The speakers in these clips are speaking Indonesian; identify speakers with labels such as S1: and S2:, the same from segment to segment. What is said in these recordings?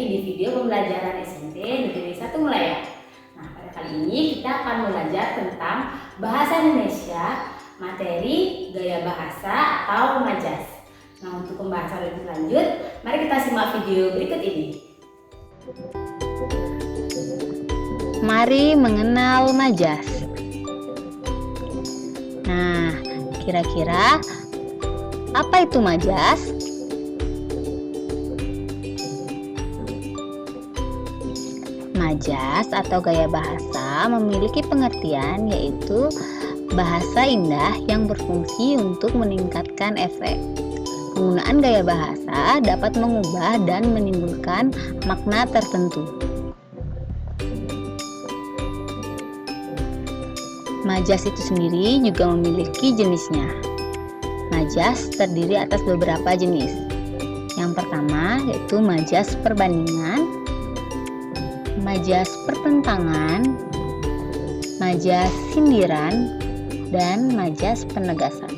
S1: di video pembelajaran SMP Negeri 1 Melaya. Nah, pada kali ini kita akan belajar tentang bahasa Indonesia, materi gaya bahasa atau majas. Nah, untuk pembahasan lebih lanjut, mari kita simak video berikut ini.
S2: Mari mengenal majas. Nah, kira-kira apa itu majas? Majas atau gaya bahasa memiliki pengertian yaitu bahasa indah yang berfungsi untuk meningkatkan efek. Penggunaan gaya bahasa dapat mengubah dan menimbulkan makna tertentu. Majas itu sendiri juga memiliki jenisnya. Majas terdiri atas beberapa jenis. Yang pertama yaitu majas perbandingan, majas pertentangan, majas sindiran, dan majas penegasan.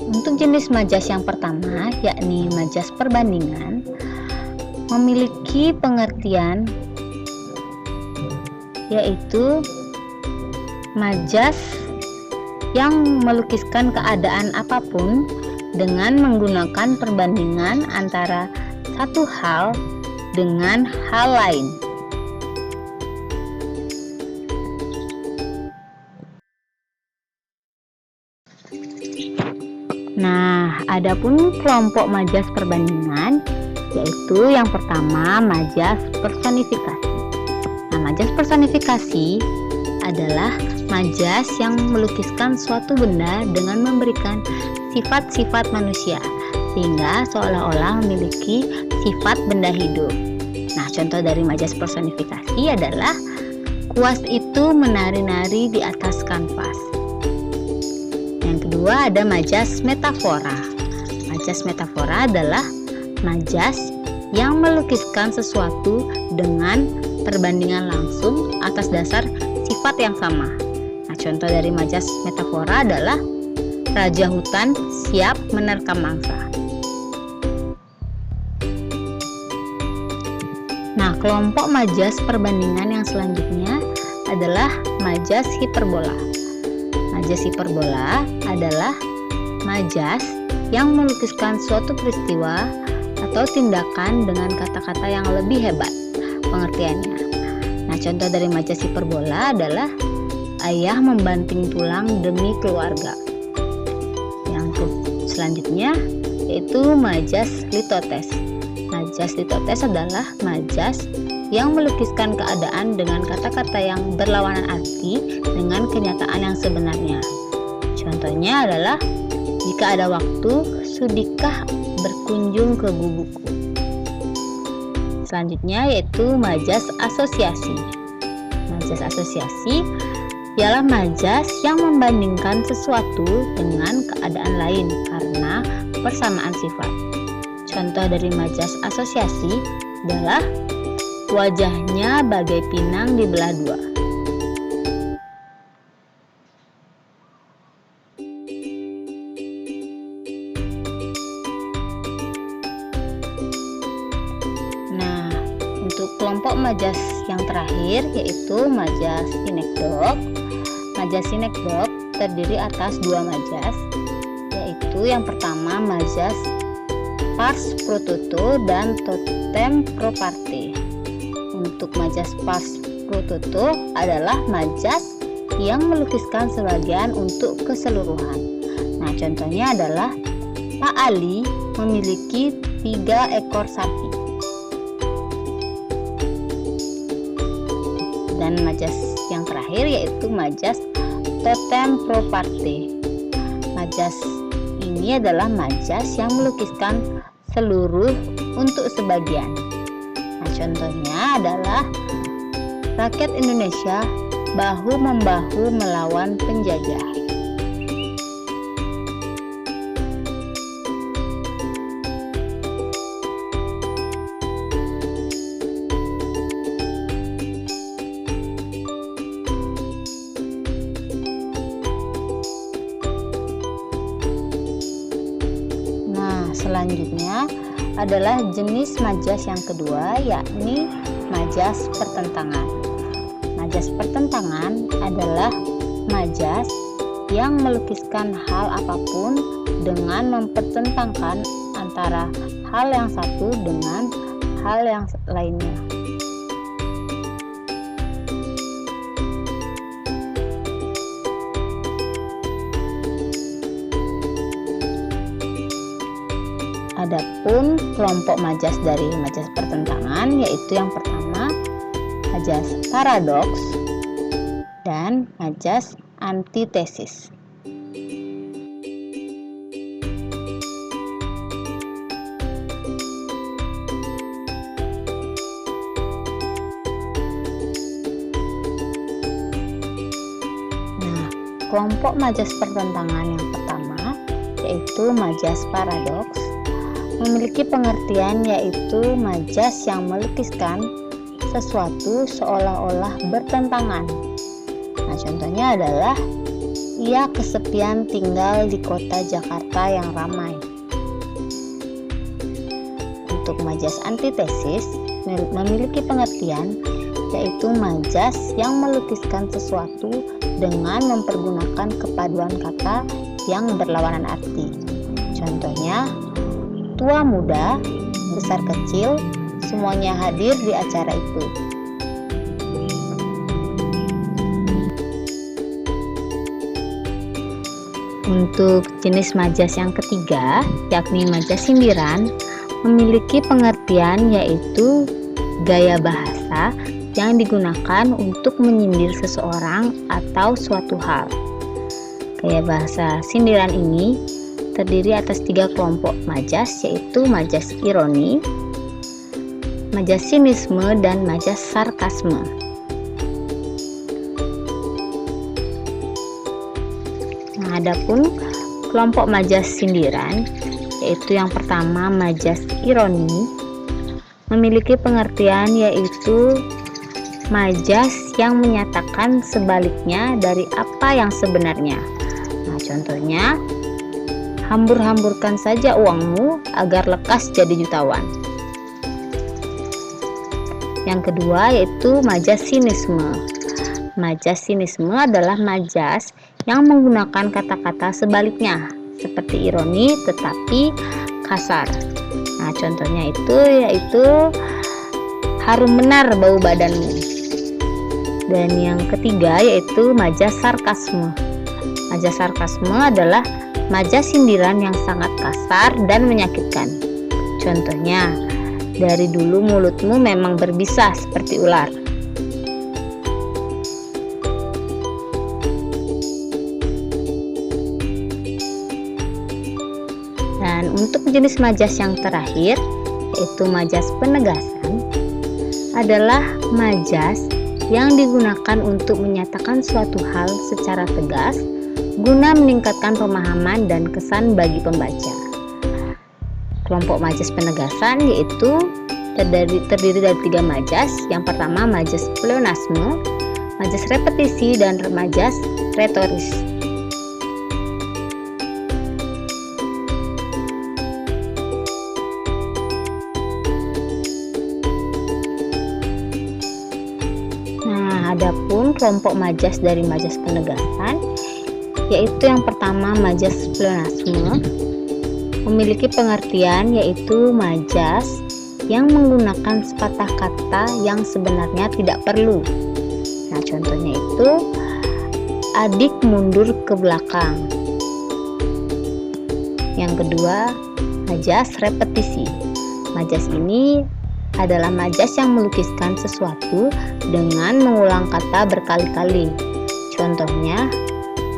S2: Untuk jenis majas yang pertama, yakni majas perbandingan, memiliki pengertian yaitu majas yang melukiskan keadaan apapun dengan menggunakan perbandingan antara satu hal dengan hal lain. Nah, adapun kelompok majas perbandingan yaitu yang pertama majas personifikasi. Nah, majas personifikasi adalah majas yang melukiskan suatu benda dengan memberikan sifat-sifat manusia sehingga seolah-olah memiliki sifat benda hidup. Nah, contoh dari majas personifikasi adalah kuas itu menari-nari di atas kanvas. Yang kedua ada majas metafora. Majas metafora adalah majas yang melukiskan sesuatu dengan perbandingan langsung atas dasar sifat yang sama. Nah, contoh dari majas metafora adalah raja hutan siap menerkam mangsa. Nah, kelompok majas perbandingan yang selanjutnya adalah majas hiperbola. Majas hiperbola adalah majas yang melukiskan suatu peristiwa atau tindakan dengan kata-kata yang lebih hebat pengertiannya. Nah, contoh dari majas hiperbola adalah ayah membanting tulang demi keluarga. Yang selanjutnya yaitu majas litotes. Majas litotes adalah majas yang melukiskan keadaan dengan kata-kata yang berlawanan arti dengan kenyataan yang sebenarnya. Contohnya adalah jika ada waktu, sudikah berkunjung ke gubuku. Selanjutnya yaitu majas asosiasi. Majas asosiasi ialah majas yang membandingkan sesuatu dengan keadaan lain karena persamaan sifat. Contoh dari majas asosiasi adalah wajahnya bagai pinang dibelah dua. Nah, untuk kelompok majas yang terakhir yaitu majas sinekdok. Majas sinekdok terdiri atas dua majas, yaitu yang pertama majas pars pro toto dan totem pro parte. Untuk majas pars pro toto adalah majas yang melukiskan sebagian untuk keseluruhan. Nah, contohnya adalah Pak Ali memiliki 3 ekor sapi. Dan majas yang terakhir yaitu majas totem pro parte. Majas ini adalah majas yang melukiskan seluruh untuk sebagian. Nah, contohnya adalah rakyat Indonesia bahu-membahu melawan penjajah. selanjutnya adalah jenis majas yang kedua, yakni majas pertentangan. Majas pertentangan adalah majas yang melukiskan hal apapun dengan mempertentangkan antara hal yang satu dengan hal yang lainnya. Adapun kelompok majas dari majas pertentangan yaitu yang pertama majas paradoks dan majas antitesis. Nah, kelompok majas pertentangan yang pertama yaitu majas paradoks memiliki pengertian yaitu majas yang melukiskan sesuatu seolah-olah bertentangan. Nah, contohnya adalah ia kesepian tinggal di kota Jakarta yang ramai. Untuk majas antitesis memiliki pengertian yaitu majas yang melukiskan sesuatu dengan mempergunakan kepaduan kata yang berlawanan arti. Contohnya, tua muda, besar kecil, semuanya hadir di acara itu. Untuk jenis majas yang ketiga, yakni majas sindiran, memiliki pengertian yaitu gaya bahasa yang digunakan untuk menyindir seseorang atau suatu hal. Gaya bahasa sindiran ini terdiri atas 3 kelompok majas, yaitu majas ironi, majas sinisme, dan majas sarkasme. Nah, adapun kelompok majas sindiran, yaitu yang pertama majas ironi, memiliki pengertian yaitu majas yang menyatakan sebaliknya dari apa yang sebenarnya. Nah, contohnya, hambur-hamburkan saja uangmu agar lekas jadi jutawan. Yang kedua yaitu majas sinisme. Majas sinisme adalah majas yang menggunakan kata-kata sebaliknya, seperti ironi tetapi kasar. Nah, contohnya itu yaitu harum benar bau badanmu. Dan yang ketiga yaitu majas sarkasme. Majas sarkasme adalah majas sindiran yang sangat kasar dan menyakitkan. Contohnya, dari dulu mulutmu memang berbisa seperti ular. Dan untuk jenis majas yang terakhir, yaitu majas penegasan, adalah majas yang digunakan untuk menyatakan suatu hal secara tegas guna meningkatkan pemahaman dan kesan bagi pembaca. Kelompok majas penegasan yaitu terdiri dari 3 majas. Yang pertama majas pleonasme, majas repetisi, dan majas retoris. Nah, adapun kelompok majas dari majas penegasan yaitu yang pertama majas pleonasme, memiliki pengertian yaitu majas yang menggunakan sepatah kata yang sebenarnya tidak perlu. Nah, contohnya itu adik mundur ke belakang. Yang kedua, majas repetisi. Majas ini adalah majas yang melukiskan sesuatu dengan mengulang kata berkali-kali. Contohnya,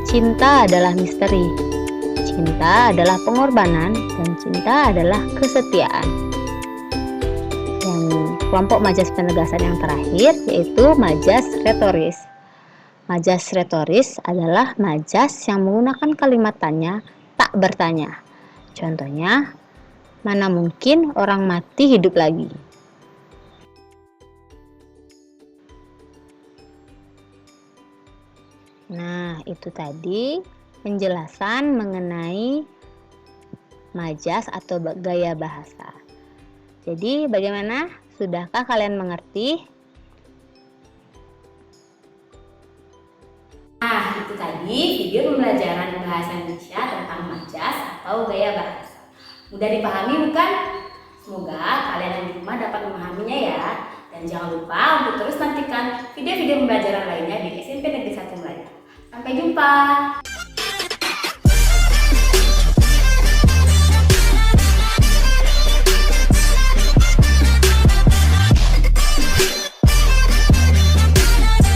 S2: cinta adalah misteri, cinta adalah pengorbanan, dan cinta adalah kesetiaan. Dan kelompok majas penegasan yang terakhir yaitu majas retoris. Majas retoris adalah majas yang menggunakan kalimat tanya tak bertanya. Contohnya, mana mungkin orang mati hidup lagi. Nah, itu tadi penjelasan mengenai majas atau gaya bahasa. Jadi bagaimana? Sudahkah kalian mengerti?
S1: Nah, itu tadi video pembelajaran bahasa Indonesia tentang majas atau gaya bahasa. Mudah dipahami bukan? Semoga kalian yang di rumah dapat memahaminya ya. Dan jangan lupa untuk terus nantikan video-video pembelajaran lainnya di SMP Negeri 1 Melaya. Sampai jumpa!